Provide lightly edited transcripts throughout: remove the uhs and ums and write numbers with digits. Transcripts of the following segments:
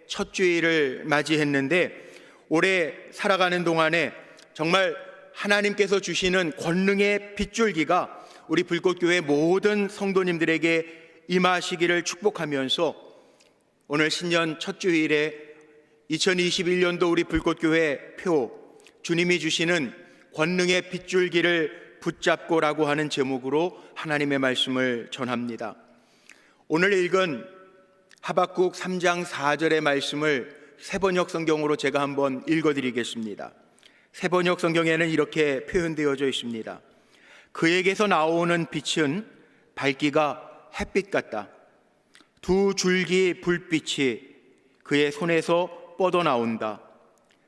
첫 주일을 맞이했는데 올해 살아가는 동안에 정말 하나님께서 주시는 권능의 빗줄기가 우리 불꽃교회 모든 성도님들에게 임하시기를 축복하면서 오늘 신년 첫 주일에 2021년도 우리 불꽃교회 표 주님이 주시는 권능의 빗줄기를 붙잡고라고 하는 제목으로 하나님의 말씀을 전합니다. 오늘 읽은 하박국 3장 4절의 말씀을 새번역 성경으로 제가 한번 읽어드리겠습니다. 새번역 성경에는 이렇게 표현되어져 있습니다. 그에게서 나오는 빛은 밝기가 햇빛 같다. 두 줄기 불빛이 그의 손에서 뻗어나온다.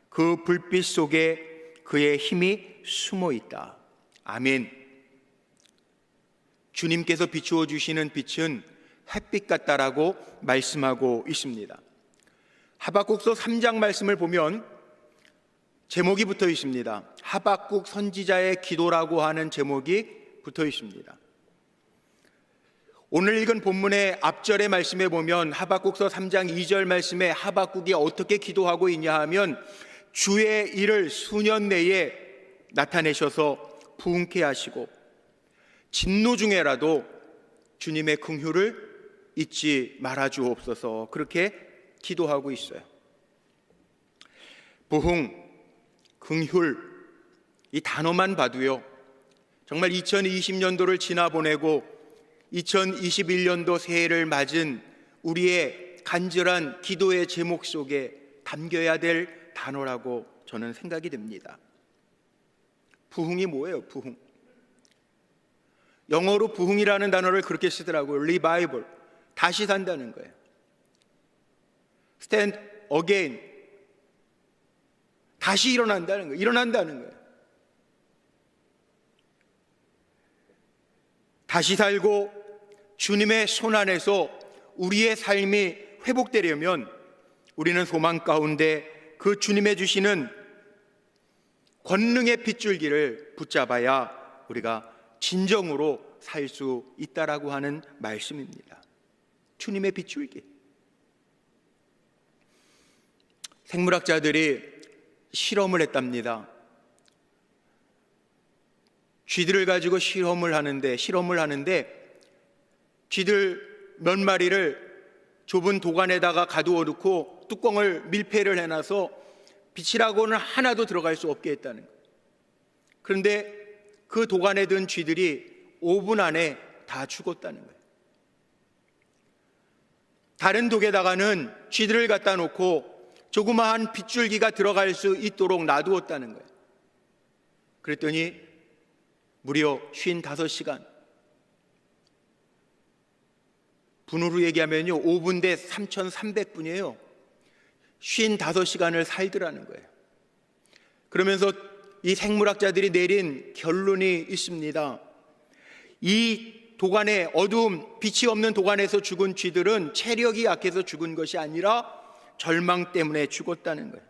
그 불빛 속에 그의 힘이 숨어 있다. 아멘. 주님께서 비추어 주시는 빛은 햇빛 같다라고 말씀하고 있습니다. 하박국서 3장 말씀을 보면 제목이 붙어 있습니다. 하박국 선지자의 기도라고 하는 제목이 붙어 있습니다. 오늘 읽은 본문의 앞절의 말씀에 보면 하박국서 3장 2절 말씀에 하박국이 어떻게 기도하고 있냐 하면 주의 일을 수년 내에 나타내셔서 부흥케 하시고 진노 중에라도 주님의 긍휼을 잊지 말아 주옵소서, 그렇게 기도하고 있어요. 부흥, 긍휼, 이 단어만 봐도요 정말 2020년도를 지나보내고 2021년도 새해를 맞은 우리의 간절한 기도의 제목 속에 담겨야 될 단어라고 저는 생각이 됩니다. 부흥이 뭐예요? 부흥. 영어로 부흥이라는 단어를 그렇게 쓰더라고요. revival, 다시 산다는 거예요. stand again, 다시 일어난다는 거예요. 일어난다는 거예요. 다시 살고 주님의 손 안에서 우리의 삶이 회복되려면 우리는 소망 가운데 그 주님의 주시는 권능의 빗줄기를 붙잡아야 우리가 진정으로 살 수 있다라고 하는 말씀입니다. 주님의 빗줄기. 생물학자들이 실험을 했답니다. 쥐들을 가지고 실험을 하는데 쥐들 몇 마리를 좁은 도관에다가 가두어 놓고 뚜껑을 밀폐를 해놔서 빛이라고는 하나도 들어갈 수 없게 했다는 거예요. 그런데 그 도관에 든 쥐들이 5분 안에 다 죽었다는 거예요. 다른 독에다가는 쥐들을 갖다 놓고 조그마한 빗줄기가 들어갈 수 있도록 놔두었다는 거예요. 그랬더니 무려 55시간, 분으로 얘기하면요 5분 대 3,300분이에요 55시간을 살더라는 거예요. 그러면서 이 생물학자들이 내린 결론이 있습니다. 이 도관에, 어두움, 빛이 없는 도관에서 죽은 쥐들은 체력이 약해서 죽은 것이 아니라 절망 때문에 죽었다는 거예요.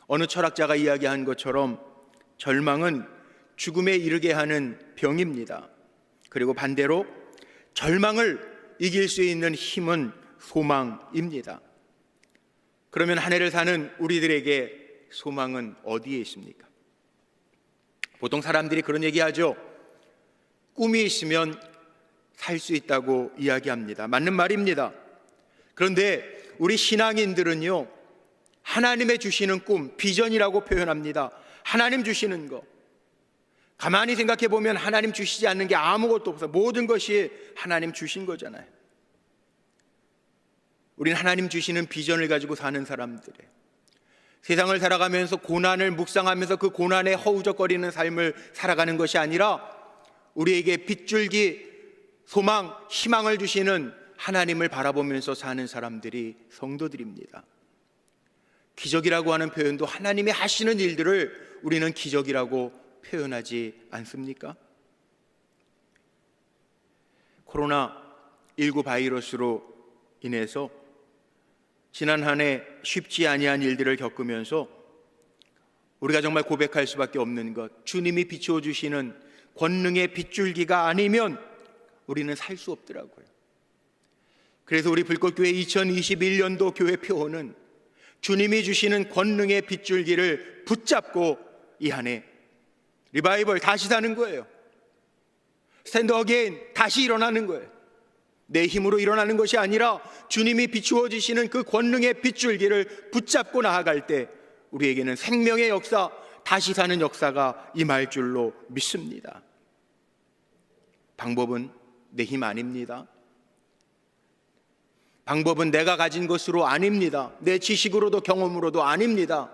어느 철학자가 이야기한 것처럼 절망은 죽음에 이르게 하는 병입니다. 그리고 반대로 절망을 이길 수 있는 힘은 소망입니다. 그러면 한 해를 사는 우리들에게 소망은 어디에 있습니까? 보통 사람들이 그런 얘기하죠. 꿈이 있으면 살 수 있다고 이야기합니다. 맞는 말입니다. 그런데 우리 신앙인들은요 하나님의 주시는 꿈, 비전이라고 표현합니다. 하나님 주시는 거. 가만히 생각해 보면 하나님 주시지 않는 게 아무것도 없어요. 모든 것이 하나님 주신 거잖아요. 우리는 하나님 주시는 비전을 가지고 사는 사람들이에요. 세상을 살아가면서 고난을 묵상하면서 그 고난에 허우적거리는 삶을 살아가는 것이 아니라 우리에게 빗줄기, 소망, 희망을 주시는 하나님을 바라보면서 사는 사람들이 성도들입니다. 기적이라고 하는 표현도 하나님이 하시는 일들을 우리는 기적이라고 표현하지 않습니까? 코로나19 바이러스로 인해서 지난 한 해 쉽지 아니한 일들을 겪으면서 우리가 정말 고백할 수밖에 없는 것, 주님이 비추어 주시는 권능의 빗줄기가 아니면 우리는 살 수 없더라고요. 그래서 우리 불꽃교회 2021년도 교회 표어는 주님이 주시는 권능의 빗줄기를 붙잡고 이 한 해 리바이벌 다시 사는 거예요. 스탠드 어게인 다시 일어나는 거예요. 내 힘으로 일어나는 것이 아니라 주님이 비추어 주시는 그 권능의 빗줄기를 붙잡고 나아갈 때 우리에게는 생명의 역사, 다시 사는 역사가 임할 줄로 믿습니다. 방법은 내 힘 아닙니다. 방법은 내가 가진 것으로 아닙니다. 내 지식으로도 경험으로도 아닙니다.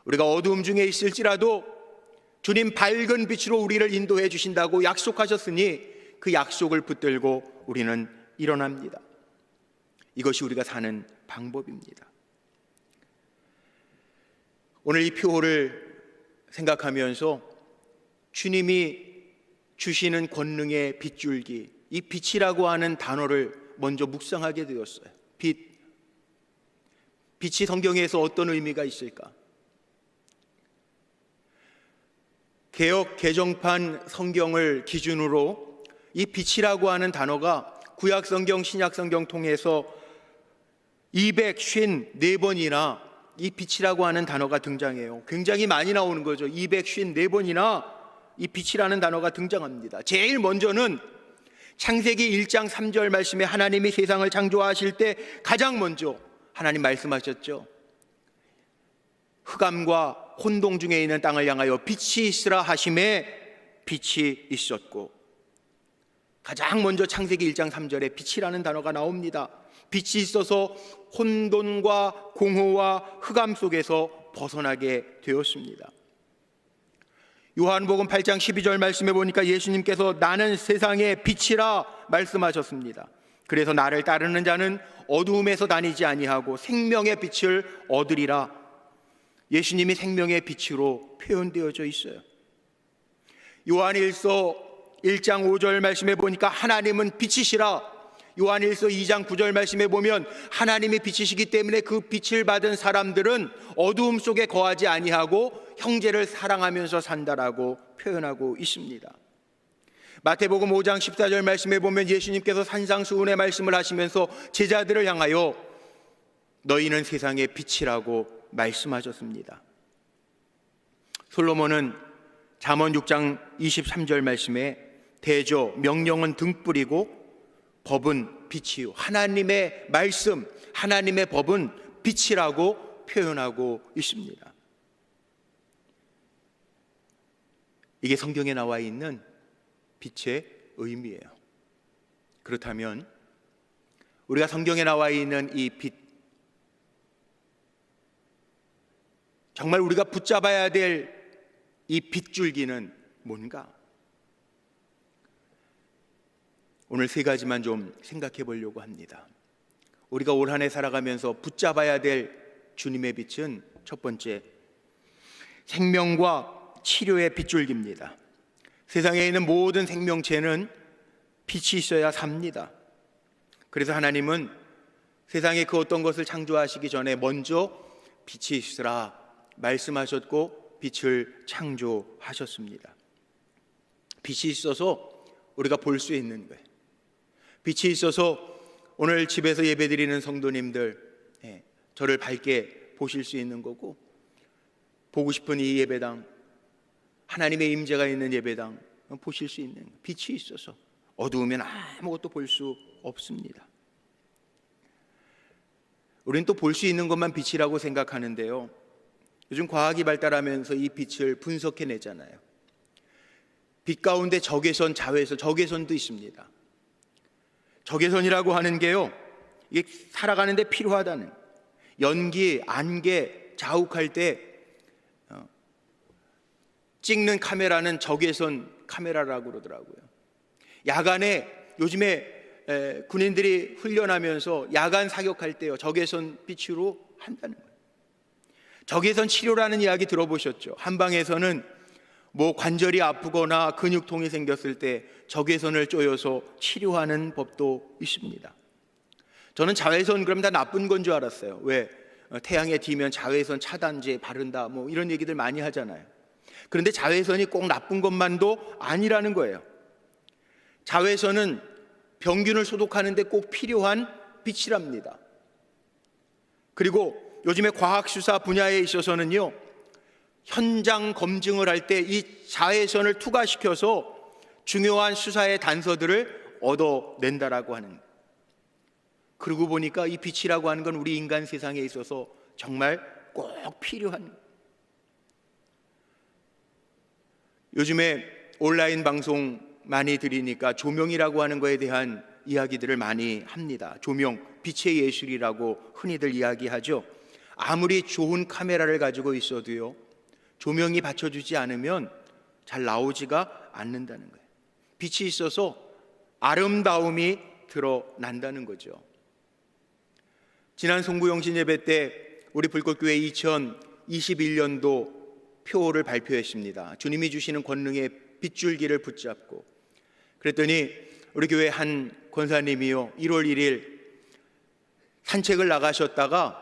우리가 어두움 중에 있을지라도 주님 밝은 빛으로 우리를 인도해 주신다고 약속하셨으니 그 약속을 붙들고 우리는 일어납니다. 이것이 우리가 사는 방법입니다. 오늘 이 표를 생각하면서 주님이 주시는 권능의 빗줄기, 이 빛이라고 하는 단어를 먼저 묵상하게 되었어요. 빛이 성경에서 어떤 의미가 있을까? 개역 개정판 성경을 기준으로 이 빛이라고 하는 단어가 구약 성경, 신약 성경 통해서 254번이나 이 빛이라고 하는 단어가 등장해요. 굉장히 많이 나오는 거죠. 254번이나 이 빛이라는 단어가 등장합니다. 제일 먼저는 창세기 1장 3절 말씀에 하나님이 세상을 창조하실 때 가장 먼저 하나님 말씀하셨죠. 흑암과 혼동 중에 있는 땅을 향하여 빛이 있으라 하심에 빛이 있었고, 가장 먼저 창세기 1장 3절에 빛이라는 단어가 나옵니다. 빛이 있어서 혼돈과 공허와 흑암 속에서 벗어나게 되었습니다. 요한복음 8장 12절 말씀해 보니까 예수님께서 나는 세상의 빛이라 말씀하셨습니다. 그래서 나를 따르는 자는 어두움에서 다니지 아니하고 생명의 빛을 얻으리라. 예수님이 생명의 빛으로 표현되어져 있어요. 요한일서 1장 5절 말씀해 보니까 하나님은 빛이시라. 요한일서 2장 9절 말씀해 보면 하나님이 빛이시기 때문에 그 빛을 받은 사람들은 어두움 속에 거하지 아니하고 형제를 사랑하면서 산다라고 표현하고 있습니다. 마태복음 5장 14절 말씀해 보면 예수님께서 산상수훈의 말씀을 하시면서 제자들을 향하여 너희는 세상의 빛이라고 말씀하셨습니다. 솔로몬은 잠언 6장 23절 말씀에 대저 명령은 등불이고 법은 빛이요, 하나님의 말씀, 하나님의 법은 빛이라고 표현하고 있습니다. 이게 성경에 나와 있는 빛의 의미예요. 그렇다면 우리가 성경에 나와 있는 이 빛, 정말 우리가 붙잡아야 될 이 빗줄기는 뭔가? 오늘 세 가지만 좀 생각해 보려고 합니다. 우리가 올 한 해 살아가면서 붙잡아야 될 주님의 빛은 첫 번째, 생명과 치료의 빗줄기입니다. 세상에 있는 모든 생명체는 빛이 있어야 삽니다. 그래서 하나님은 세상에 그 어떤 것을 창조하시기 전에 먼저 빛이 있으라 말씀하셨고 빛을 창조하셨습니다. 빛이 있어서 우리가 볼 수 있는 거예요. 빛이 있어서 오늘 집에서 예배드리는 성도님들, 저를 밝게 보실 수 있는 거고, 보고 싶은 이 예배당, 하나님의 임재가 있는 예배당 보실 수 있는 거예요. 빛이 있어서 어두우면 아무것도 볼 수 없습니다. 우리는 또 볼 수 있는 것만 빛이라고 생각하는데요, 요즘 과학이 발달하면서 이 빛을 분석해내잖아요. 빛 가운데 적외선, 자외선, 적외선도 있습니다. 적외선이라고 하는 게요, 이게 살아가는데 필요하다는, 연기, 안개, 자욱할 때 찍는 카메라는 적외선 카메라라고 그러더라고요. 야간에 요즘에 군인들이 훈련하면서 야간 사격할 때요, 적외선 빛으로 한다는 거예요. 적외선 치료라는 이야기 들어보셨죠? 한방에서는 뭐 관절이 아프거나 근육통이 생겼을 때 적외선을 쪼여서 치료하는 법도 있습니다. 저는 자외선 그럼 다 나쁜 건 줄 알았어요. 왜? 태양에 뒤면 자외선 차단제 바른다 뭐 이런 얘기들 많이 하잖아요. 그런데 자외선이 꼭 나쁜 것만도 아니라는 거예요. 자외선은 병균을 소독하는 데 꼭 필요한 빛이랍니다. 그리고 요즘에 과학수사 분야에 있어서는요, 현장 검증을 할 때 이 자외선을 투과시켜서 중요한 수사의 단서들을 얻어낸다라고 하는, 그러고 보니까 이 빛이라고 하는 건 우리 인간 세상에 있어서 정말 꼭 필요한. 요즘에 온라인 방송 많이 들으니까 조명이라고 하는 거에 대한 이야기들을 많이 합니다. 조명, 빛의 예술이라고 흔히들 이야기하죠. 아무리 좋은 카메라를 가지고 있어도요, 조명이 받쳐주지 않으면 잘 나오지가 않는다는 거예요. 빛이 있어서 아름다움이 드러난다는 거죠. 지난 송구영신 예배 때 우리 불꽃교회 2021년도 표를 발표했습니다. 주님이 주시는 권능의 빗줄기를 붙잡고. 그랬더니 우리 교회 한 권사님이요, 1월 1일 산책을 나가셨다가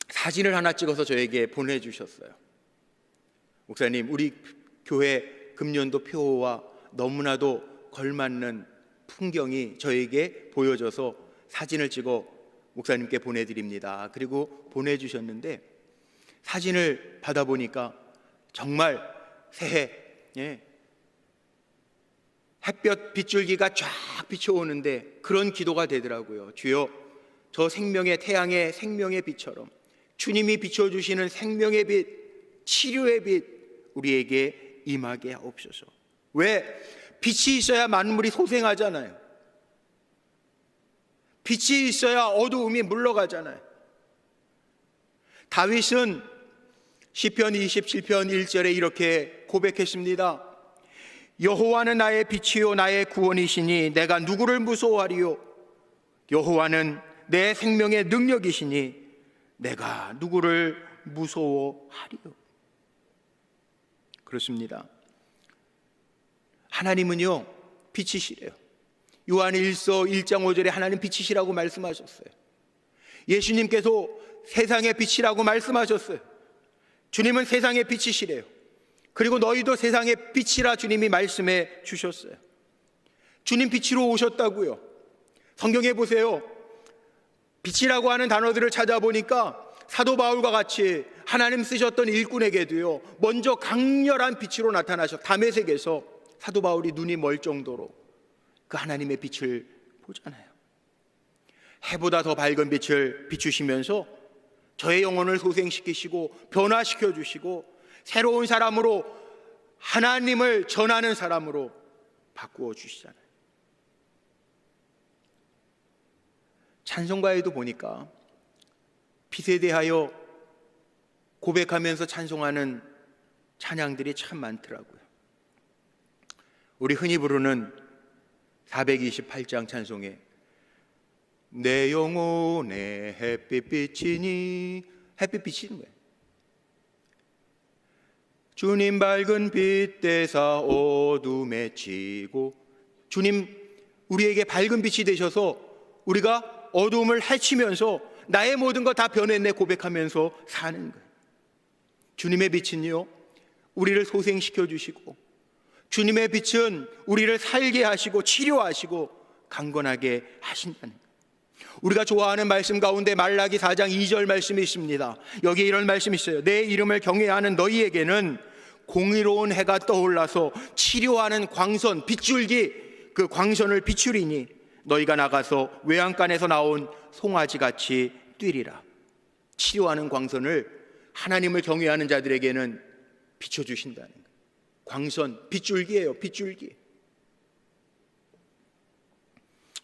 사진을 하나 찍어서 저에게 보내주셨어요. 목사님, 우리 교회 금년도 표와 너무나도 걸맞는 풍경이 저에게 보여져서 사진을 찍어 목사님께 보내드립니다. 그리고 보내주셨는데, 사진을 받아보니까 정말 새해 햇볕 빗줄기가 쫙 비춰오는데 그런 기도가 되더라고요. 주여, 저 생명의, 태양의 생명의 빛처럼 주님이 비춰주시는 생명의 빛, 치료의 빛 우리에게 임하게 하옵소서. 왜? 빛이 있어야 만물이 소생하잖아요. 빛이 있어야 어두움이 물러가잖아요. 다윗은 시편 27편 1절에 이렇게 고백했습니다. 여호와는 나의 빛이요 나의 구원이시니 내가 누구를 무서워하리요. 여호와는 내 생명의 능력이시니 내가 누구를 무서워하리요. 그렇습니다. 하나님은요, 빛이시래요. 요한 1서 1장 5절에 하나님 빛이시라고 말씀하셨어요. 예수님께서 세상의 빛이라고 말씀하셨어요. 주님은 세상의 빛이시래요. 그리고 너희도 세상의 빛이라 주님이 말씀해 주셨어요. 주님 빛으로 오셨다고요. 성경에 보세요. 빛이라고 하는 단어들을 찾아보니까 사도 바울과 같이 하나님 쓰셨던 일꾼에게도요, 먼저 강렬한 빛으로 나타나셔. 다메섹에서 사도 바울이 눈이 멀 정도로 그 하나님의 빛을 보잖아요. 해보다 더 밝은 빛을 비추시면서 저의 영혼을 소생시키시고 변화시켜 주시고 새로운 사람으로, 하나님을 전하는 사람으로 바꾸어 주시잖아요. 찬송가에도 보니까 빛에 대하여 고백하면서 찬송하는 찬양들이 참 많더라고요. 우리 흔히 부르는 428장 찬송에 내 영혼의 햇빛이니, 햇빛이 있는 거예요. 주님 밝은 빛 대사 어둠에 지고, 주님 우리에게 밝은 빛이 되셔서 우리가 어둠을 헤치면서 나의 모든 거 다 변했네 고백하면서 사는 거예요. 주님의 빛은요, 우리를 소생시켜 주시고, 주님의 빛은 우리를 살게 하시고 치료하시고 강건하게 하신다는 거예요. 우리가 좋아하는 말씀 가운데 말라기 4장 2절 말씀이 있습니다. 여기에 이런 말씀이 있어요. 내 이름을 경외하는 너희에게는 공의로운 해가 떠올라서 치료하는 광선, 빗줄기, 그 광선을 비추리니 너희가 나가서 외양간에서 나온 송아지같이 뛰리라. 치료하는 광선을 하나님을 경외하는 자들에게는 비춰주신다는 거예요. 광선, 빗줄기예요. 빗줄기.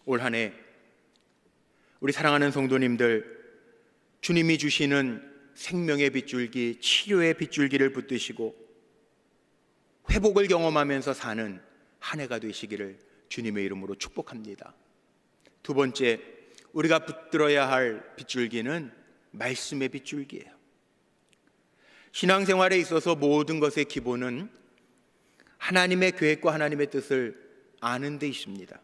올 한 해 우리 사랑하는 성도님들, 주님이 주시는 생명의 빗줄기, 치료의 빗줄기를 붙드시고 회복을 경험하면서 사는 한 해가 되시기를 주님의 이름으로 축복합니다. 두 번째, 우리가 붙들어야 할 빗줄기는 말씀의 빗줄기예요. 신앙생활에 있어서 모든 것의 기본은 하나님의 계획과 하나님의 뜻을 아는 데 있습니다.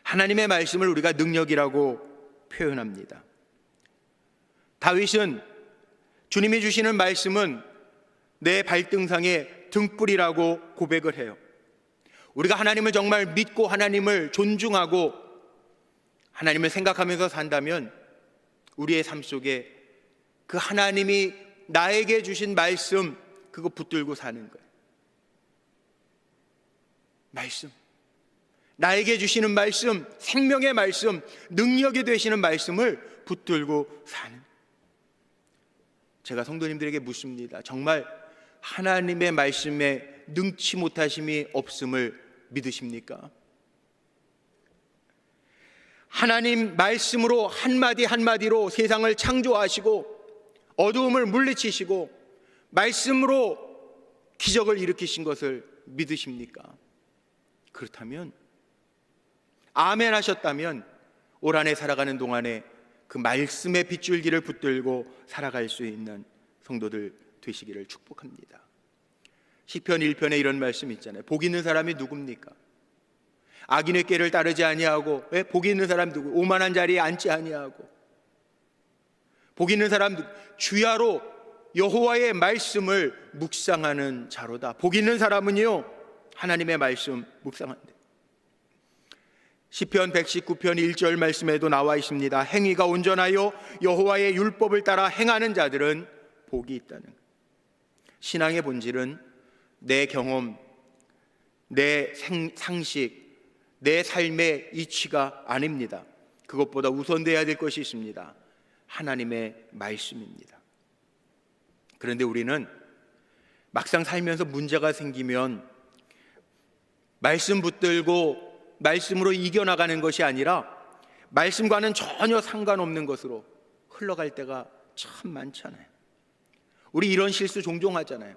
하나님의 말씀을 우리가 능력이라고 표현합니다. 다윗은 주님이 주시는 말씀은 내 발등상의 등불이라고 고백을 해요. 우리가 하나님을 정말 믿고 하나님을 존중하고 하나님을 생각하면서 산다면 우리의 삶 속에 그 하나님이 나에게 주신 말씀, 그거 붙들고 사는 거예요. 말씀, 나에게 주시는 말씀, 생명의 말씀, 능력이 되시는 말씀을 붙들고 사는. 제가 성도님들에게 묻습니다. 정말 하나님의 말씀에 능치 못하심이 없음을 믿으십니까? 하나님 말씀으로 한마디 한마디로 세상을 창조하시고 어두움을 물리치시고 말씀으로 기적을 일으키신 것을 믿으십니까? 그렇다면, 아멘 하셨다면 올 한 해 살아가는 동안에 그 말씀의 빗줄기를 붙들고 살아갈 수 있는 성도들 되시기를 축복합니다. 시편 1편에 이런 말씀 있잖아요. 복 있는 사람이 누굽니까? 악인의 꾀를 따르지 아니하고, 복 있는 사람 누구? 오만한 자리에 앉지 아니하고. 복 있는 사람 주야로 여호와의 말씀을 묵상하는 자로다. 복 있는 사람은요, 하나님의 말씀 묵상한대. 시편 119편 1절 말씀에도 나와 있습니다. 행위가 온전하여 여호와의 율법을 따라 행하는 자들은 복이 있다는 것. 신앙의 본질은 내 경험, 내 상식, 내 삶의 이치가 아닙니다. 그것보다 우선돼야 될 것이 있습니다. 하나님의 말씀입니다. 그런데 우리는 막상 살면서 문제가 생기면 말씀 붙들고 말씀으로 이겨나가는 것이 아니라 말씀과는 전혀 상관없는 것으로 흘러갈 때가 참 많잖아요. 우리 이런 실수 종종 하잖아요.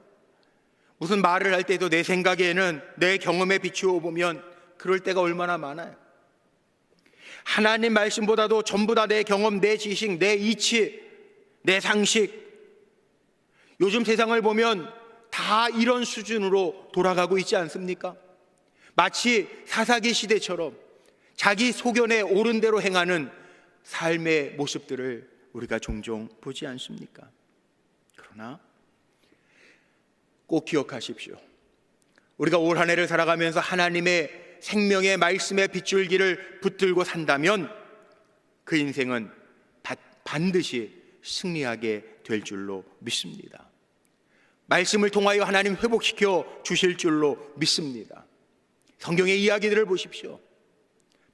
무슨 말을 할 때도 내 생각에는, 내 경험에 비추어 보면 그럴 때가 얼마나 많아요. 하나님 말씀보다도 전부 다 내 경험, 내 지식, 내 이치, 내 상식, 요즘 세상을 보면 다 이런 수준으로 돌아가고 있지 않습니까? 마치 사사기 시대처럼 자기 소견에 옳은 대로 행하는 삶의 모습들을 우리가 종종 보지 않습니까? 그러나 꼭 기억하십시오. 우리가 올 한 해를 살아가면서 하나님의 생명의 말씀의 빗줄기를 붙들고 산다면 그 인생은 반드시 승리하게 될 줄로 믿습니다. 말씀을 통하여 하나님 회복시켜 주실 줄로 믿습니다. 성경의 이야기들을 보십시오.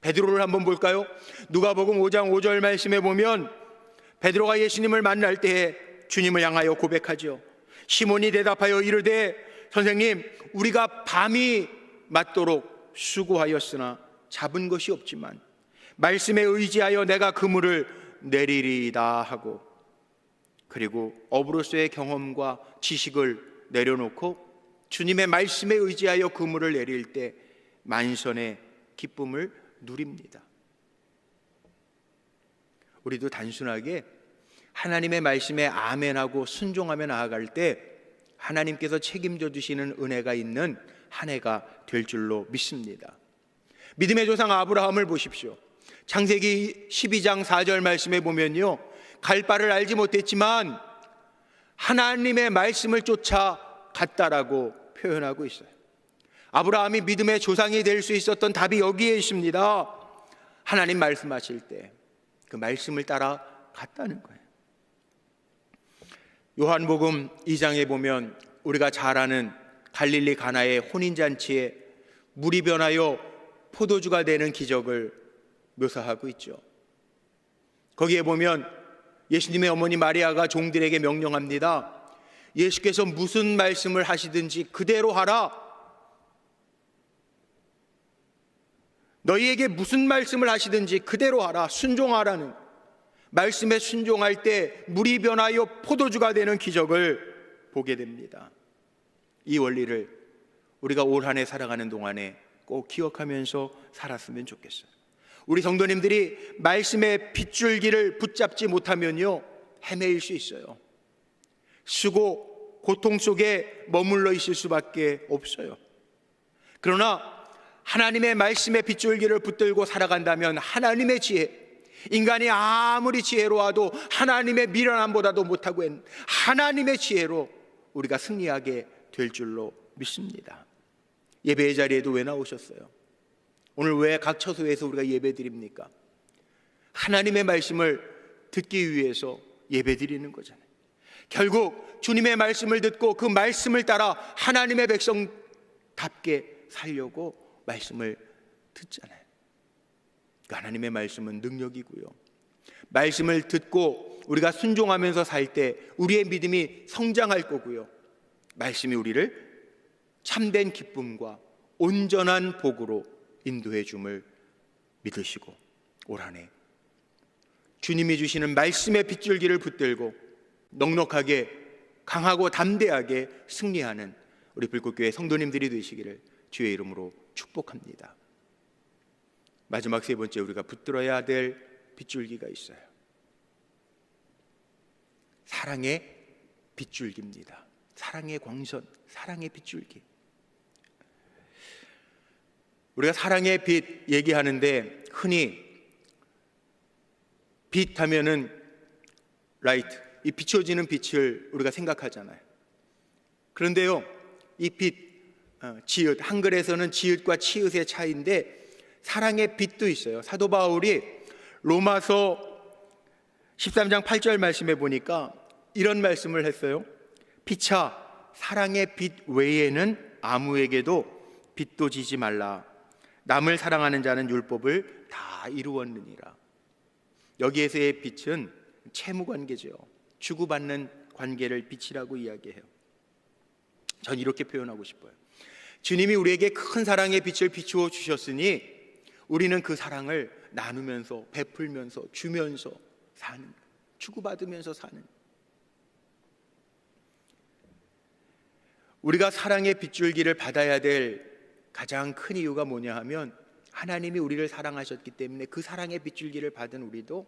베드로를 한번 볼까요? 누가복음 5장 5절 말씀에 보면 베드로가 예수님을 만날 때에 주님을 향하여 고백하죠. 시몬이 대답하여 이르되 선생님, 우리가 밤이 맞도록 수고하였으나 잡은 것이 없지만 말씀에 의지하여 내가 그물을 내리리이다 하고, 그리고 업으로서의 경험과 지식을 내려놓고 주님의 말씀에 의지하여 그물을 내릴 때 만선의 기쁨을 누립니다. 우리도 단순하게 하나님의 말씀에 아멘하고 순종하며 나아갈 때 하나님께서 책임져 주시는 은혜가 있는 한 해가 될 줄로 믿습니다. 믿음의 조상 아브라함을 보십시오. 창세기 12장 4절 말씀에 보면요, 갈 바를 알지 못했지만 하나님의 말씀을 쫓아갔다라고 표현하고 있어요. 아브라함이 믿음의 조상이 될 수 있었던 답이 여기에 있습니다. 하나님 말씀하실 때 그 말씀을 따라 갔다는 거예요. 요한복음 2장에 보면 우리가 잘 아는 갈릴리 가나의 혼인잔치에 물이 변하여 포도주가 되는 기적을 묘사하고 있죠. 거기에 보면 예수님의 어머니 마리아가 종들에게 명령합니다. 예수께서 무슨 말씀을 하시든지 그대로 하라. 너희에게 무슨 말씀을 하시든지 그대로 하라. 순종하라는, 말씀에 순종할 때 물이 변하여 포도주가 되는 기적을 보게 됩니다. 이 원리를 우리가 올 한 해 살아가는 동안에 꼭 기억하면서 살았으면 좋겠어요. 우리 성도님들이 말씀의 빗줄기를 붙잡지 못하면요, 헤매일 수 있어요. 수고, 고통 속에 머물러 있을 수밖에 없어요. 그러나 하나님의 말씀의 빗줄기를 붙들고 살아간다면 하나님의 지혜, 인간이 아무리 지혜로워도 하나님의 미련함보다도 못하고 있는 하나님의 지혜로 우리가 승리하게 될 줄로 믿습니다. 예배의 자리에도 왜 나오셨어요? 오늘 왜 각 처소에서 우리가 예배 드립니까? 하나님의 말씀을 듣기 위해서 예배 드리는 거잖아요. 결국 주님의 말씀을 듣고 그 말씀을 따라 하나님의 백성답게 살려고 말씀을 듣잖아요. 하나님의 말씀은 능력이고요, 말씀을 듣고 우리가 순종하면서 살 때 우리의 믿음이 성장할 거고요, 말씀이 우리를 참된 기쁨과 온전한 복으로 인도해 줌을 믿으시고 올 한 해 주님이 주시는 말씀의 빗줄기를 붙들고 넉넉하게 강하고 담대하게 승리하는 우리 불꽃교회 성도님들이 되시기를 주의 이름으로 축복합니다. 마지막 세 번째, 우리가 붙들어야 될 빗줄기가 있어요. 사랑의 빗줄기입니다. 사랑의 광선, 사랑의 빗줄기. 우리가 사랑의 빛 얘기하는데 흔히 빛 하면은 라이트, 이 비춰지는 빛을 우리가 생각하잖아요. 그런데요, 이 빛, 지읒, 한글에서는 지읒과 치읒의 차이인데 사랑의 빛도 있어요. 사도 바울이 로마서 13장 8절 말씀에 보니까 이런 말씀을 했어요. 피차 사랑의 빛 외에는 아무에게도 빛도 지지 말라. 남을 사랑하는 자는 율법을 다 이루었느니라. 여기에서의 빛은 채무관계죠. 주고받는 관계를 빛이라고 이야기해요. 전 이렇게 표현하고 싶어요. 주님이 우리에게 큰 사랑의 빛을 비추어 주셨으니 우리는 그 사랑을 나누면서 베풀면서 주면서 사는, 주고받으면서 사는, 우리가 사랑의 빗줄기를 받아야 될 가장 큰 이유가 뭐냐 하면 하나님이 우리를 사랑하셨기 때문에 그 사랑의 빗줄기를 받은 우리도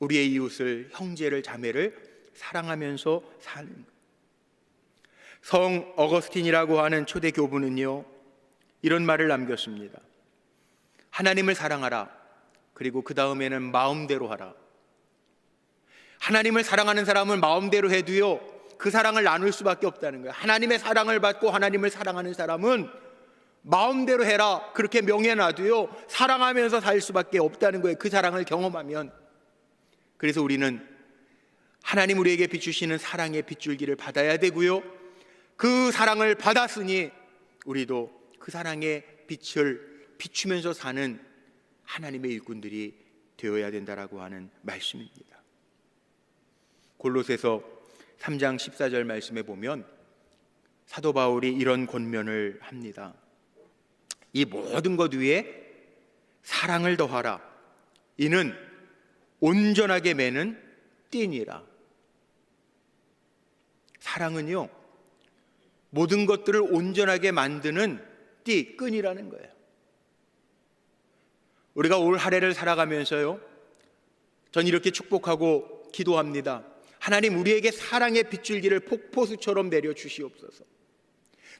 우리의 이웃을, 형제를, 자매를 사랑하면서 사는 거예요. 성 어거스틴이라고 하는 초대 교부는요, 이런 말을 남겼습니다. 하나님을 사랑하라. 그리고 그 다음에는 마음대로 하라. 하나님을 사랑하는 사람은 마음대로 해도요, 그 사랑을 나눌 수밖에 없다는 거예요. 하나님의 사랑을 받고 하나님을 사랑하는 사람은 마음대로 해라 그렇게 명해놔도요, 사랑하면서 살 수밖에 없다는 거예요. 그 사랑을 경험하면. 그래서 우리는 하나님 우리에게 비추시는 사랑의 빗줄기를 받아야 되고요, 그 사랑을 받았으니 우리도 그 사랑의 빛을 비추면서 사는 하나님의 일꾼들이 되어야 된다라고 하는 말씀입니다. 골로새서 3장 14절 말씀에 보면 사도 바울이 이런 권면을 합니다. 이 모든 것 위에 사랑을 더하라. 이는 온전하게 매는 띠니라. 사랑은요, 모든 것들을 온전하게 만드는 띠, 끈이라는 거예요. 우리가 올 한 해를 살아가면서요, 전 이렇게 축복하고 기도합니다. 하나님 우리에게 사랑의 빗줄기를 폭포수처럼 내려주시옵소서.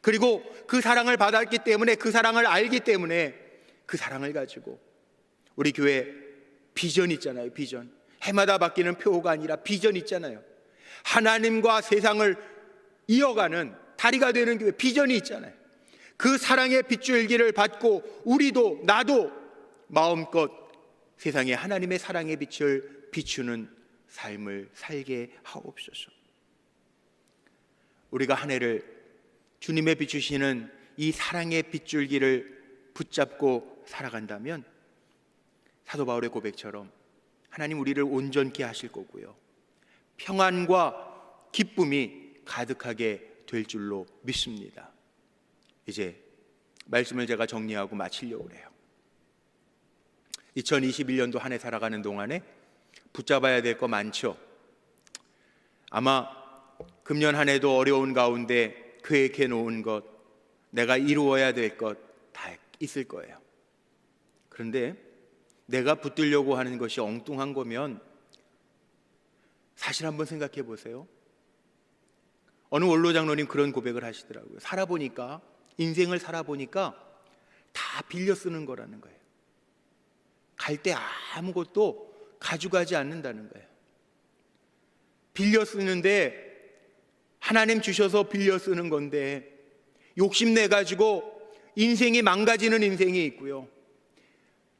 그리고 그 사랑을 받았기 때문에, 그 사랑을 알기 때문에 그 사랑을 가지고 우리 교회 비전 있잖아요. 비전, 해마다 바뀌는 표가 아니라 비전 있잖아요. 하나님과 세상을 이어가는 다리가 되는 교회 비전이 있잖아요. 그 사랑의 빗줄기를 받고 우리도, 나도 마음껏 세상에 하나님의 사랑의 빛을 비추는 삶을 살게 하옵소서. 우리가 한 해를 주님의 비추시는 이 사랑의 빗줄기를 붙잡고 살아간다면 사도 바울의 고백처럼 하나님 우리를 온전케 하실 거고요, 평안과 기쁨이 가득하게 될 줄로 믿습니다. 이제 말씀을 제가 정리하고 마치려고 해요. 2021년도 한 해 살아가는 동안에 붙잡아야 될 거 많죠. 아마 금년 한 해도 어려운 가운데 계획해 놓은 것, 내가 이루어야 될 것 다 있을 거예요. 그런데 내가 붙들려고 하는 것이 엉뚱한 거면 사실 한번 생각해 보세요. 어느 원로 장로님 그런 고백을 하시더라고요. 살아보니까, 인생을 살아보니까 다 빌려 쓰는 거라는 거예요. 갈 때 아무것도 가져가지 않는다는 거예요. 빌려 쓰는데, 하나님 주셔서 빌려 쓰는 건데 욕심내 가지고 인생이 망가지는 인생이 있고요.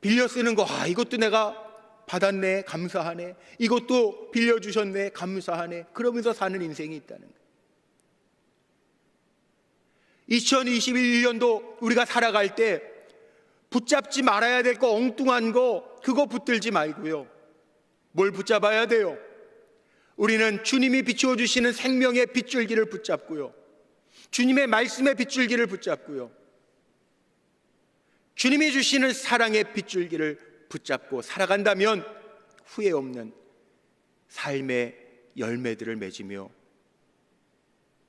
빌려 쓰는 거, 이것도 내가 받았네, 감사하네. 이것도 빌려주셨네, 감사하네. 그러면서 사는 인생이 있다는 거예요. 2021년도 우리가 살아갈 때 붙잡지 말아야 될 거, 엉뚱한 거, 그거 붙들지 말고요. 뭘 붙잡아야 돼요? 우리는 주님이 비추어 주시는 생명의 빗줄기를 붙잡고요. 주님의 말씀의 빗줄기를 붙잡고요. 주님이 주시는 사랑의 빗줄기를 붙잡고 살아간다면 후회 없는 삶의 열매들을 맺으며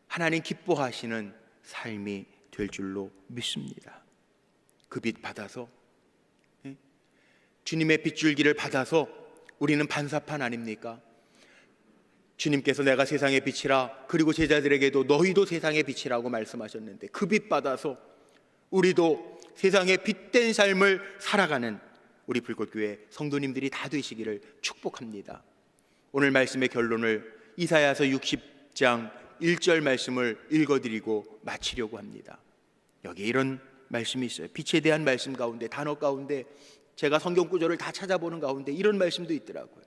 하나님 기뻐하시는 삶이 될 줄로 믿습니다. 그 빛 받아서, 주님의 빗줄기를 받아서 우리는 반사판 아닙니까? 주님께서 내가 세상의 빛이라, 그리고 제자들에게도 너희도 세상의 빛이라고 말씀하셨는데 그 빛 받아서 우리도 세상의 빛된 삶을 살아가는 우리 불꽃교회 성도님들이 다 되시기를 축복합니다. 오늘 말씀의 결론을 이사야서 60장 1절 말씀을 읽어드리고 마치려고 합니다. 여기에 이런 말씀이 있어요. 빛에 대한 말씀 가운데, 단어 가운데 제가 성경 구절을 다 찾아보는 가운데 이런 말씀도 있더라고요.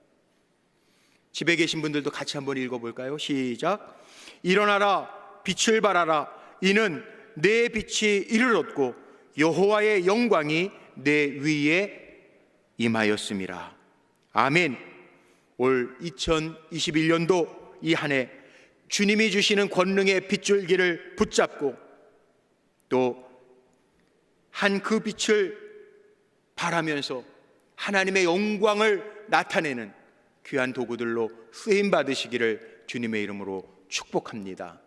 집에 계신 분들도 같이 한번 읽어볼까요? 시작. 일어나라, 빛을 발하라. 이는 내 빛이 이르렀고 여호와의 영광이 내 위에 임하였음이라. 아멘. 올 2021년도 이 한 해 주님이 주시는 권능의 빗줄기를 붙잡고 또 한 그 빛을 바라면서 하나님의 영광을 나타내는 귀한 도구들로 쓰임 받으시기를 주님의 이름으로 축복합니다.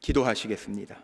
기도하시겠습니다.